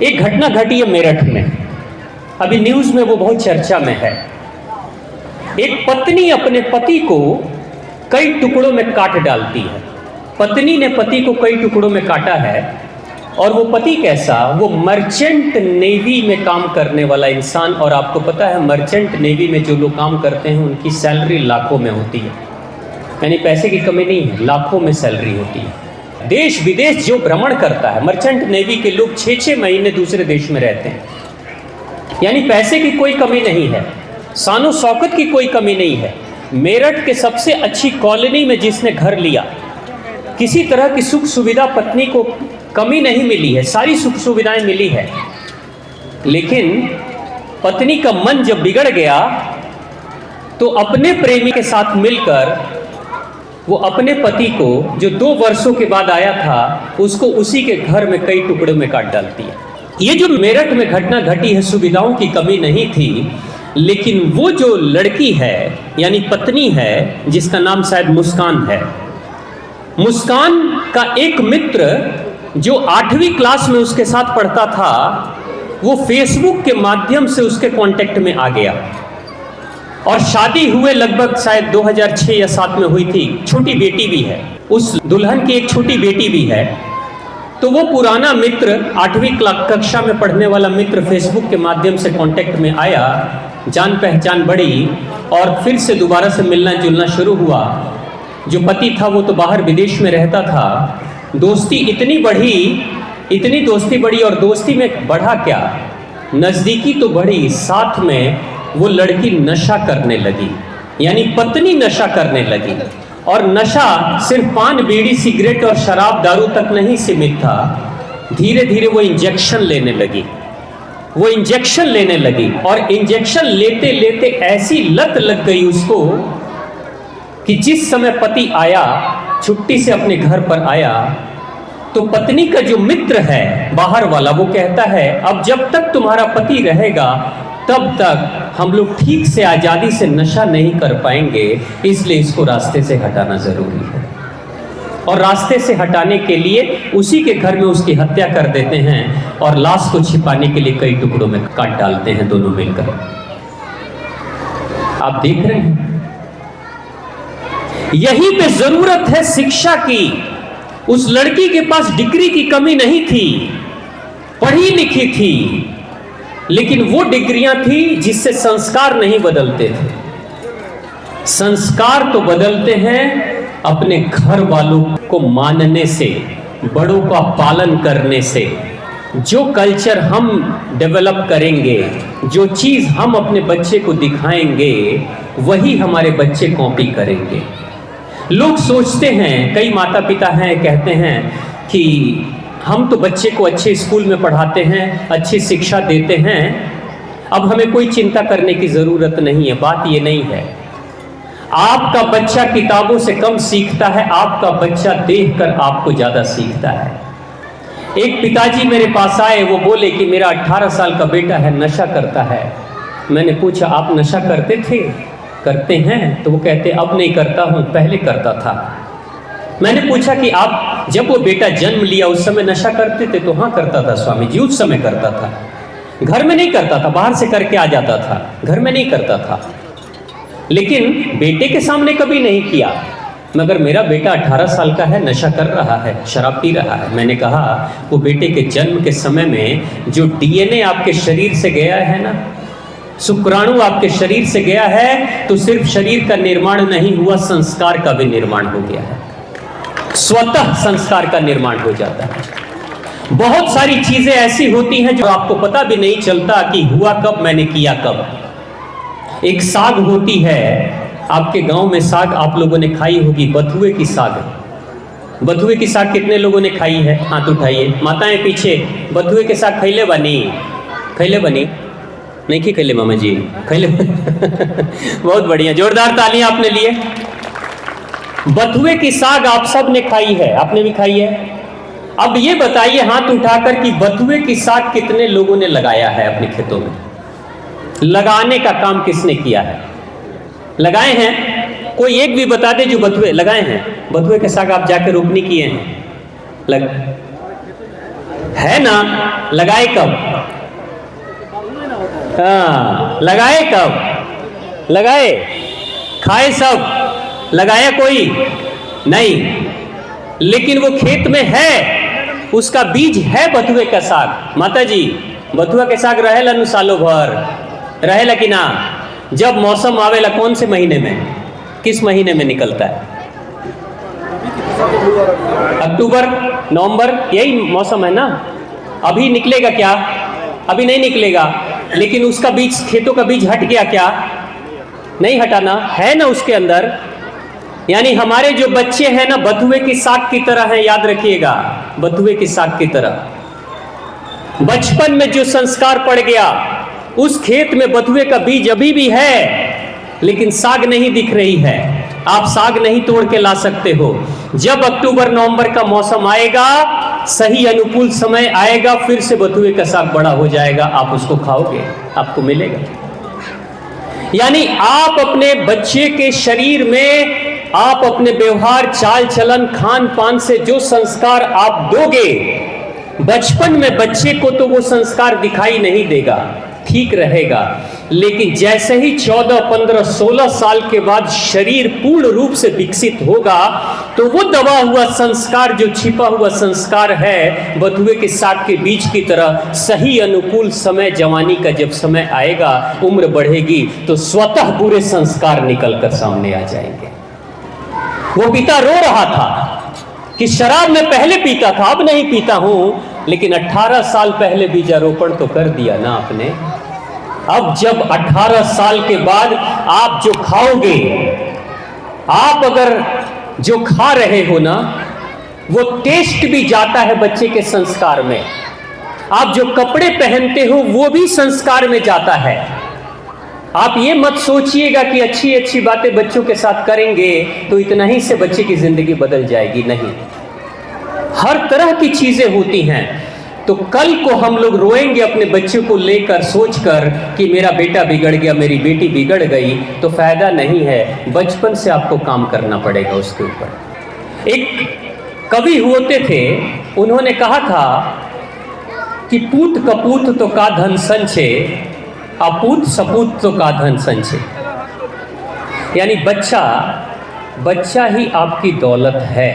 एक घटना घटी है मेरठ में, अभी न्यूज में वो बहुत चर्चा में है। एक पत्नी अपने पति को कई टुकड़ों में काट डालती है। पत्नी ने पति को कई टुकड़ों में काटा है, और वो पति कैसा, वो मर्चेंट नेवी में काम करने वाला इंसान। और आपको पता है मर्चेंट नेवी में जो लोग काम करते हैं उनकी सैलरी लाखों में होती है, यानी पैसे की कमी नहीं है, लाखों में सैलरी होती है। देश विदेश जो भ्रमण करता है, मर्चेंट नेवी के लोग 6-6 महीने दूसरे देश में रहते हैं, यानी पैसे की कोई कमी नहीं है, शानो शौकत की कोई कमी नहीं है। मेरठ के सबसे अच्छी कॉलोनी में जिसने घर लिया, किसी तरह की सुख सुविधा पत्नी को कमी नहीं मिली है, सारी सुख सुविधाएं मिली है। लेकिन पत्नी का मन जब बिगड़ गया तो अपने प्रेमी के साथ मिलकर वो अपने पति को, जो 2 वर्षों के बाद आया था, उसको उसी के घर में कई टुकड़ों में काट डालती है। ये जो मेरठ में घटना घटी है, सुविधाओं की कमी नहीं थी, लेकिन वो जो लड़की है यानी पत्नी है, जिसका नाम शायद मुस्कान है, मुस्कान का एक मित्र जो 8वीं क्लास में उसके साथ पढ़ता था, वो फेसबुक के माध्यम से उसके कांटेक्ट में आ गया। और शादी हुए लगभग शायद 2006 या 7 में हुई थी। छोटी बेटी भी है, उस दुल्हन की एक छोटी बेटी भी है। तो वो पुराना मित्र, 8वीं कक्षा में पढ़ने वाला मित्र फेसबुक के माध्यम से कांटेक्ट में आया, जान पहचान बढ़ी और फिर से दोबारा से मिलना जुलना शुरू हुआ। जो पति था वो तो बाहर विदेश में रहता था। दोस्ती इतनी दोस्ती बढ़ी, और दोस्ती में बढ़ा क्या, नज़दीकी तो बढ़ी, साथ में वो लड़की नशा करने लगी, यानी पत्नी नशा करने लगी। और नशा सिर्फ पान बीड़ी सिगरेट और शराब दारू तक नहीं सीमित था, धीरे धीरे वो इंजेक्शन लेने लगी। और इंजेक्शन लेते लेते ऐसी लत लग गई उसको कि जिस समय पति आया, छुट्टी से अपने घर पर आया, तो पत्नी का जो मित्र है बाहर वाला, वो कहता है अब जब तक तुम्हारा पति रहेगा तब तक हम लोग ठीक से आज़ादी से नशा नहीं कर पाएंगे, इसलिए इसको रास्ते से हटाना ज़रूरी है। और रास्ते से हटाने के लिए उसी के घर में उसकी हत्या कर देते हैं और लाश को छिपाने के लिए कई टुकड़ों में काट डालते हैं दोनों मिलकर। आप देख रहे हैं, यहीं पे जरूरत है शिक्षा की। उस लड़की के पास डिग्री की कमी नहीं थी, पढ़ी लिखी थी, लेकिन वो डिग्रियां थी जिससे संस्कार नहीं बदलते थे। संस्कार तो बदलते हैं अपने घर वालों को मानने से, बड़ों का पालन करने से। जो कल्चर हम डेवलप करेंगे, जो चीज हम अपने बच्चे को दिखाएंगे, वही हमारे बच्चे कॉपी करेंगे। लोग सोचते हैं, कई माता पिता हैं, कहते हैं कि हम तो बच्चे को अच्छे स्कूल में पढ़ाते हैं, अच्छी शिक्षा देते हैं, अब हमें कोई चिंता करने की ज़रूरत नहीं है। बात ये नहीं है। आपका बच्चा किताबों से कम सीखता है, आपका बच्चा देखकर आपको ज़्यादा सीखता है। एक पिताजी मेरे पास आए, वो बोले कि मेरा 18 साल का बेटा है, नशा करता है। मैंने पूछा आप नशा करते थे, करते हैं? तो वो कहते अब नहीं करता हूँ, पहले करता था। मैंने पूछा कि आप जब वो बेटा जन्म लिया उस समय नशा करते थे? तो हाँ करता था स्वामी जी, उस समय करता था। घर में नहीं करता था, बाहर से करके आ जाता था, घर में नहीं करता था, लेकिन बेटे के सामने कभी नहीं किया। मगर मेरा बेटा 18 साल का है, नशा कर रहा है, शराब पी रहा है। मैंने कहा वो बेटे के जन्म के समय में जो डीएनए आपके शरीर से गया है ना, शुक्राणु आपके शरीर से गया है, तो सिर्फ शरीर का निर्माण नहीं हुआ, संस्कार का भी निर्माण हो गया है। स्वतः संस्कार का निर्माण हो जाता है। बहुत सारी चीजें ऐसी होती हैं जो आपको पता भी नहीं चलता कि हुआ कब, मैंने किया कब। एक साग होती है, आपके गांव में साग आप लोगों ने खाई होगी, बथुए की साग। बथुए की साग कितने लोगों ने खाई है? हाथ उठाइए। माताएं पीछे, बथुए के साग खैले बनी? नहीं की खैले मामा जी, खैले बहुत बढ़िया, जोरदार तालियां आपने लिए। बथुए की साग आप सब ने खाई है, आपने भी खाई है। अब ये बताइए हाथ उठाकर कि बथुए की साग कितने लोगों ने लगाया है अपने खेतों में? लगाने का काम किसने किया है? लगाए हैं? कोई एक भी बता दे जो बथुए लगाए हैं। बथुए के साग आप जाके रोपनी किए हैं? है ना? लगाए कब? हाँ, लगाए कब? लगाए, खाए सब, लगाया कोई नहीं। लेकिन वो खेत में है, उसका बीज है बथुए का साग। माता जी, बथुआ के साग रहेला नु सालों भर, रहेला कि ना? जब मौसम आवेला, कौन से महीने में, किस महीने में निकलता है? अक्टूबर नवंबर, यही मौसम है ना? अभी निकलेगा क्या? अभी नहीं निकलेगा। लेकिन उसका बीज, खेतों का बीज हट गया क्या? नहीं हटाना है ना उसके अंदर। यानी हमारे जो बच्चे हैं ना, बथुए की साग की तरह हैं, याद रखिएगा, बथुए की साग की तरह। बचपन में जो संस्कार पड़ गया, उस खेत में बथुए का बीज अभी भी है, लेकिन साग नहीं दिख रही है। आप साग नहीं तोड़ के ला सकते हो। जब अक्टूबर नवंबर का मौसम आएगा, सही अनुकूल समय आएगा, फिर से बथुए का साग बड़ा हो जाएगा, आप उसको खाओगे, आपको मिलेगा। यानी आप अपने बच्चे के शरीर में, आप अपने व्यवहार, चाल चलन, खान पान से जो संस्कार आप दोगे, बचपन में बच्चे को तो वो संस्कार दिखाई नहीं देगा, ठीक रहेगा। लेकिन जैसे ही 14, 15, 16 साल के बाद शरीर पूर्ण रूप से विकसित होगा, तो वो दबा हुआ संस्कार, जो छिपा हुआ संस्कार है बथुए के साग के बीज की तरह, सही अनुकूल समय, जवानी का जब समय आएगा, उम्र बढ़ेगी, तो स्वतः बुरे संस्कार निकलकर सामने आ जाएंगे। वो पिता रो रहा था कि शराब में पहले पीता था, अब नहीं पीता हूं, लेकिन 18 साल पहले बीजारोपण तो कर दिया ना आपने। अब जब 18 साल के बाद आप जो खाओगे, आप अगर जो खा रहे हो ना, वो टेस्ट भी जाता है बच्चे के संस्कार में। आप जो कपड़े पहनते हो, वो भी संस्कार में जाता है। आप ये मत सोचिएगा कि अच्छी अच्छी बातें बच्चों के साथ करेंगे तो इतना ही से बच्चे की जिंदगी बदल जाएगी, नहीं। हर तरह की चीजें होती हैं। तो कल को हम लोग रोएंगे अपने बच्चे को लेकर, सोचकर कि मेरा बेटा बिगड़ गया, मेरी बेटी बिगड़ गई, तो फायदा नहीं है। बचपन से आपको काम करना पड़ेगा उसके ऊपर। एक कवि होते थे, उन्होंने कहा था कि पूत कपूत तो का धन संचे, अपूत सपूत तो का धन संचे। यानी बच्चा ही आपकी दौलत है।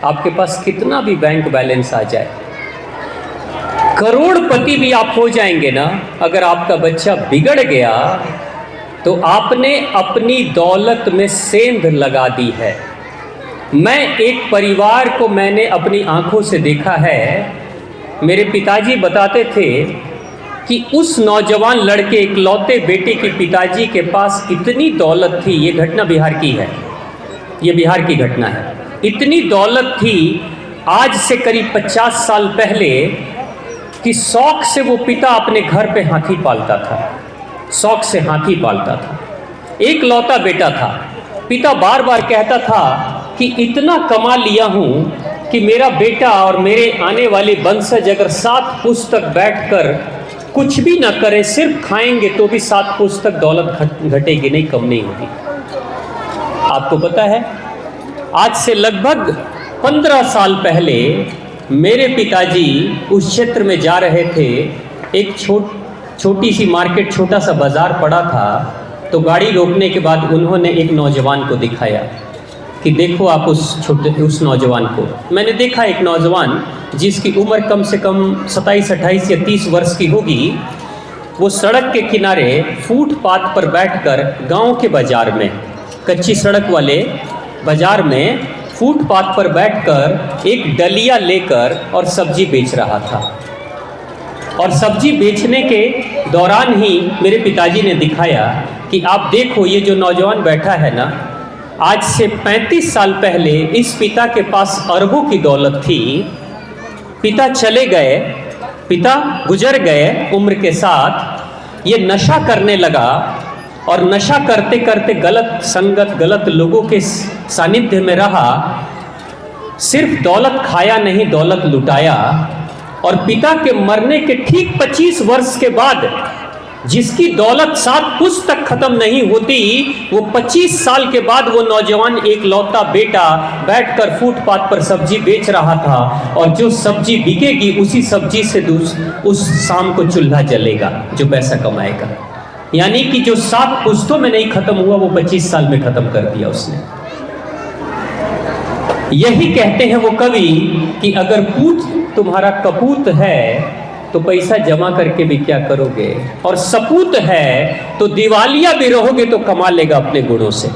आपके पास कितना भी बैंक बैलेंस आ जाए, करोड़पति भी आप हो जाएंगे ना, अगर आपका बच्चा बिगड़ गया तो आपने अपनी दौलत में सेंध लगा दी है। मैं एक परिवार को मैंने अपनी आंखों से देखा है। मेरे पिताजी बताते थे कि उस नौजवान लड़के, इकलौते बेटे के पिताजी के पास इतनी दौलत थी, ये घटना बिहार की है, ये बिहार की घटना है। इतनी दौलत थी आज से करीब 50 साल पहले कि शौक से वो पिता अपने घर पे हाथी पालता था, शौक से हाथी पालता था। एक लौता बेटा था। पिता बार बार कहता था कि इतना कमा लिया हूँ कि मेरा बेटा और मेरे आने वाले वंशज अगर 7 पुस्तक बैठकर कुछ भी ना करें, सिर्फ खाएंगे, तो भी 7 पुस्तक दौलत घटेगी नहीं, कम नहीं होगी। आपको पता है, आज से लगभग 15 साल पहले मेरे पिताजी उस क्षेत्र में जा रहे थे। एक छोटी सी मार्केट, छोटा सा बाजार पड़ा था। तो गाड़ी रोकने के बाद उन्होंने एक नौजवान को दिखाया कि देखो आप उस नौजवान को। मैंने देखा एक नौजवान जिसकी उम्र कम से कम 27, 28 या 30 वर्ष की होगी। वो सड़क के किनारे फुटपाथ पर बैठकर गांव के बाजार में, कच्ची सड़क वाले बाजार में फुटपाथ पर बैठकर एक डलिया लेकर और सब्जी बेच रहा था। और सब्जी बेचने के दौरान ही मेरे पिताजी ने दिखाया कि आप देखो, ये जो नौजवान बैठा है ना, आज से 35 साल पहले इस पिता के पास अरबों की दौलत थी। पिता चले गए, पिता गुजर गए उम्र के साथ। ये नशा करने लगा और नशा करते करते गलत संगत, गलत लोगों के सानिध्य में रहा। सिर्फ दौलत खाया नहीं, दौलत लुटाया। और पिता के मरने के ठीक 25 वर्ष के बाद जिसकी दौलत 7 पुश्त तक खत्म नहीं होती, वो 25 साल के बाद वो नौजवान एक लौता बेटा बैठकर फुटपाथ पर सब्जी बेच रहा था, और जो सब्जी बिकेगी उसी सब्जी से उस शाम को चूल्हा जलेगा, जो पैसा कमाएगा। यानी कि जो 7 पुश्तों में नहीं खत्म हुआ वो 25 साल में खत्म कर दिया उसने। यही कहते हैं वो कवि कि अगर पूत तुम्हारा कपूत है तो पैसा जमा करके भी क्या करोगे, और सपूत है तो दिवालिया भी रहोगे तो कमा लेगा अपने गुणों से।